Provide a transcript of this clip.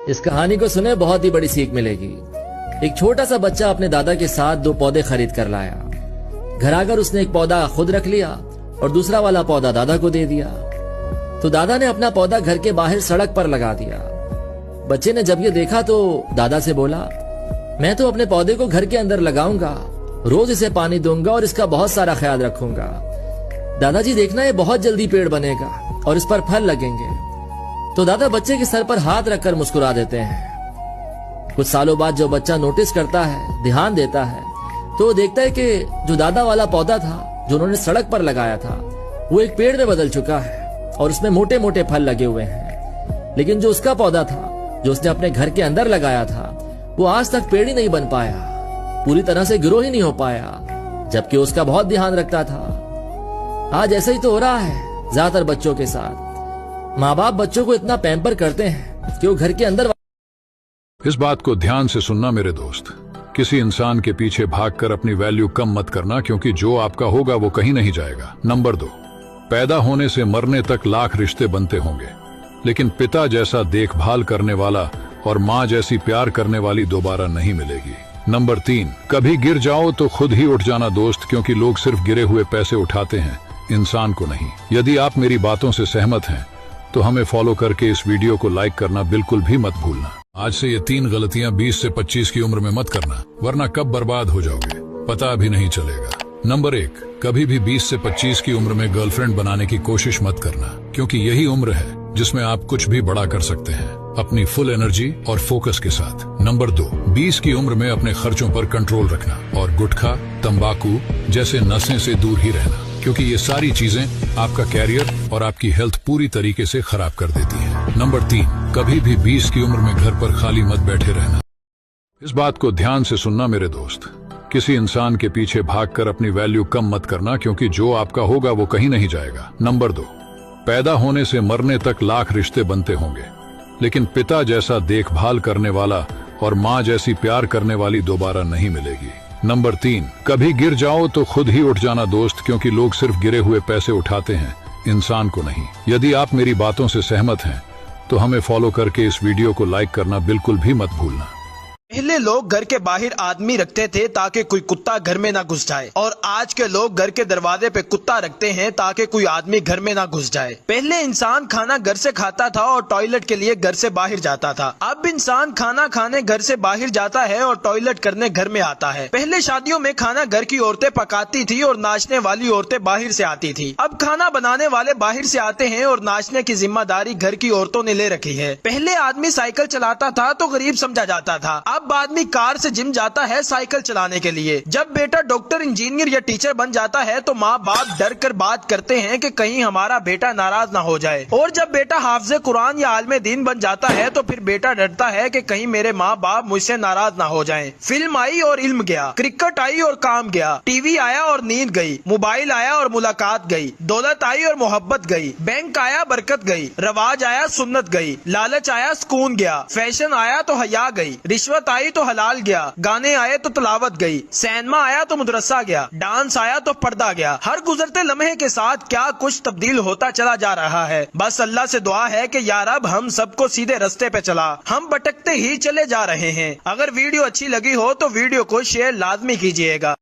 इस कहानी को सुने बहुत ही बड़ी सीख मिलेगी। एक छोटा सा बच्चा अपने दादा के साथ 2 पौधे खरीद कर लाया। घर आकर उसने एक पौधा खुद रख लिया और दूसरा वाला पौधा दादा को दे दिया। तो दादा ने अपना पौधा घर के बाहर सड़क पर लगा दिया। बच्चे ने जब ये देखा तो दादा से बोला, मैं तो अपने पौधे को घर के अंदर लगाऊंगा, रोज इसे पानी दूंगा और इसका बहुत सारा ख्याल रखूंगा। दादाजी देखना ये बहुत जल्दी पेड़ बनेगा और इस पर फल लगेंगे। तो दादा बच्चे के सर पर हाथ रखकर मुस्कुरा देते हैं। कुछ सालों बाद जो बच्चा नोटिस करता है, ध्यान देता है, तो वो देखता है कि जो दादा वाला पौधा था जो उन्होंने सड़क पर लगाया था वो एक पेड़ में बदल चुका है और उसमें मोटे मोटे फल लगे हुए हैं। लेकिन जो उसका पौधा था जो उसने अपने घर के अंदर लगाया था वो आज तक पेड़ ही नहीं बन पाया, पूरी तरह से ग्रो ही नहीं हो पाया, जबकि उसका बहुत ध्यान रखता था। आज ऐसा ही तो हो रहा है ज्यादातर बच्चों के साथ। माँ बाप बच्चों को इतना पैम्पर करते हैं कि वो घर के अंदर। इस बात को ध्यान से सुनना मेरे दोस्त, किसी इंसान के पीछे भागकर अपनी वैल्यू कम मत करना, क्योंकि जो आपका होगा वो कहीं नहीं जाएगा। नंबर 2, पैदा होने से मरने तक लाख रिश्ते बनते होंगे, लेकिन पिता जैसा देखभाल करने वाला और माँ जैसी प्यार करने वाली दोबारा नहीं मिलेगी। नंबर 3, कभी गिर जाओ तो खुद ही उठ जाना दोस्त, क्योंकि लोग सिर्फ गिरे हुए पैसे उठाते हैं, इंसान को नहीं। यदि आप मेरी बातों से सहमत हैं तो हमें फॉलो करके इस वीडियो को लाइक करना बिल्कुल भी मत भूलना। आज से ये 3 गलतियां 20 से 25 की उम्र में मत करना, वरना कब बर्बाद हो जाओगे पता भी नहीं चलेगा। नंबर 1, कभी भी 20 से 25 की उम्र में गर्लफ्रेंड बनाने की कोशिश मत करना, क्योंकि यही उम्र है जिसमें आप कुछ भी बड़ा कर सकते हैं अपनी फुल एनर्जी और फोकस के साथ। नंबर 2, 20 की उम्र में अपने खर्चों पर कंट्रोल रखना और गुटखा, तंबाकू जैसे नशे से दूर ही रहना, क्योंकि ये सारी चीजें आपका कैरियर और आपकी हेल्थ पूरी तरीके से खराब कर देती हैं। नंबर 3, कभी भी 20 की उम्र में घर पर खाली मत बैठे रहना। इस बात को ध्यान से सुनना मेरे दोस्त, किसी इंसान के पीछे भागकर अपनी वैल्यू कम मत करना, क्योंकि जो आपका होगा वो कहीं नहीं जाएगा। नंबर 2, पैदा होने से मरने तक लाख रिश्ते बनते होंगे, लेकिन पिता जैसा देखभाल करने वाला और माँ जैसी प्यार करने वाली दोबारा नहीं मिलेगी। नंबर 3, कभी गिर जाओ तो खुद ही उठ जाना दोस्त, क्योंकि लोग सिर्फ गिरे हुए पैसे उठाते हैं, इंसान को नहीं। यदि आप मेरी बातों से सहमत हैं तो हमें फॉलो करके इस वीडियो को लाइक करना बिल्कुल भी मत भूलना। पहले लोग घर के बाहर आदमी रखते थे ताकि कोई कुत्ता घर में ना घुस जाए, और आज के लोग घर के दरवाजे पे कुत्ता रखते हैं ताकि कोई आदमी घर में ना घुस जाए। पहले इंसान खाना घर से खाता था और टॉयलेट के लिए घर से बाहर जाता था। अब इंसान खाना खाने घर से बाहर जाता है और टॉयलेट करने घर में आता है। पहले शादियों में खाना घर की औरतें पकाती थी और नाचने वाली औरतें बाहर से आती थी। अब खाना बनाने वाले बाहर से आते हैं और नाचने की जिम्मेदारी घर की औरतों ने ले रखी है। पहले आदमी साइकिल चलाता था तो गरीब समझा जाता था, अब आदमी कार से जिम जाता है साइकिल चलाने के लिए। जब बेटा डॉक्टर, इंजीनियर या टीचर बन जाता है तो माँ बाप डर कर बात करते हैं कि कहीं हमारा बेटा नाराज ना हो जाए, और जब बेटा हाफिज़े कुरान या आलिम दीन बन जाता है तो फिर बेटा डरता है कि कहीं मेरे माँ बाप मुझसे नाराज ना हो जाएं। फिल्म आई और इल्म गया, क्रिकेट आई और काम गया, टीवी आया और नींद गई, मोबाइल आया और मुलाकात गई, दौलत आई और मोहब्बत गई, बैंक आया बरकत गई, रवाज आया सुन्नत गई, लालच आया सुकून गया, फैशन आया तो हया गई, रिश्वत आई तो हलाल गया, गाने आए तो तलावत गई, सिनेमा आया तो मदरसा गया, डांस आया तो पर्दा गया। हर गुजरते लम्हे के साथ क्या कुछ तब्दील होता चला जा रहा है। बस अल्लाह से दुआ है कि या रब हम सबको सीधे रास्ते पे चला, हम भटकते ही चले जा रहे हैं। अगर वीडियो अच्छी लगी हो तो वीडियो को शेयर लाजमी कीजिएगा।